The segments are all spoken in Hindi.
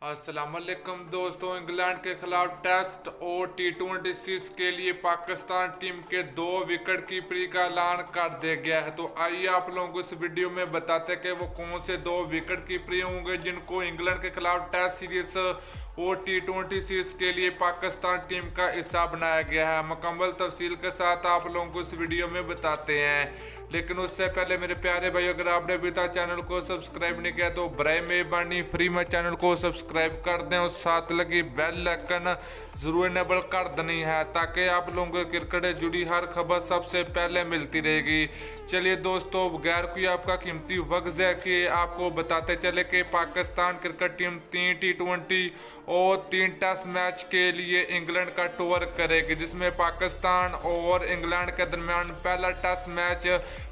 अस्सलाम वालेकुम दोस्तों। इंग्लैंड के खिलाफ टेस्ट और टी20 सीरीज के लिए पाकिस्तान टीम के 2 विकेट कीपरी का ऐलान कर दिया गया है। तो आइए आप लोगों को इस वीडियो में बताते हैं कि वो कौन से 2 विकेट कीपरी होंगे जिनको इंग्लैंड के खिलाफ टेस्ट सीरीज और टी20 सीरीज के लिए पाकिस्तान टीम का हिस्सा बनाया गया है। मुकम्मल तफसील के साथ आप लोगों को इस वीडियो में बताते हैं, लेकिन उससे पहले मेरे प्यारे भाई, अगर आपने अभी तक चैनल को सब्सक्राइब नहीं किया तो बराए मेहरबानी फ्री में चैनल को सब्सक्राइब कर दें और साथ लगी बेल आइकन जरूर इनेबल कर देनी है ताकि आप लोगों को क्रिकेट से जुड़ी हर खबर सबसे पहले मिलती रहेगी। चलिए दोस्तों, बगैर कोई आपका कीमती वक्त है कि आपको बताते चले कि पाकिस्तान क्रिकेट टीम 3 टी20 और 3 टेस्ट मैच के लिए इंग्लैंड का टूर करेगी, जिसमें पाकिस्तान और इंग्लैंड के दरमियान पहला टेस्ट मैच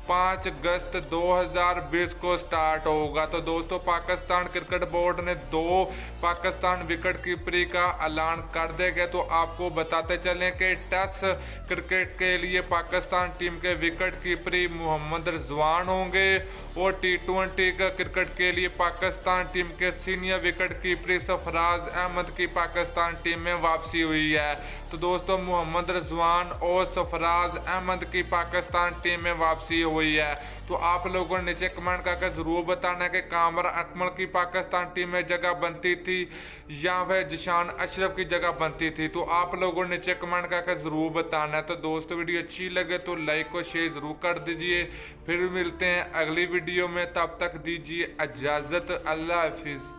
5 अगस्त 2020 को स्टार्ट होगा। तो दोस्तों, पाकिस्तान क्रिकेट बोर्ड ने 2 पाकिस्तान विकेट कीपरी का ऐलान कर दिया गया। तो आपको बताते चलें कि टेस्ट क्रिकेट के लिए पाकिस्तान टीम के विकेट कीपरी मोहम्मद रिजवान होंगे और टी20 का क्रिकेट के लिए पाकिस्तान टीम के सीनियर विकेट कीपरी सरफराज अहमद की पाकिस्तान टीम में वापसी हुई है। तो दोस्तों, मोहम्मद रिजवान और सरफराज अहमद की पाकिस्तान टीम में वापसी हुई है। तो आप लोगों ने नीचे कमेंट करके जरूर बताना कि कामर अकमल की पाकिस्तान टीम में जगह बनती थी या वह जिशान अशरफ की जगह बनती थी। तो आप लोगों ने नीचे कमेंट करके जरूर बताना है। तो दोस्तों, वीडियो अच्छी लगे तो लाइक और शेयर जरूर कर दीजिए। फिर मिलते हैं अगली वीडियो में, तब तक दीजिए इजाजत। अल्लाह हाफिज।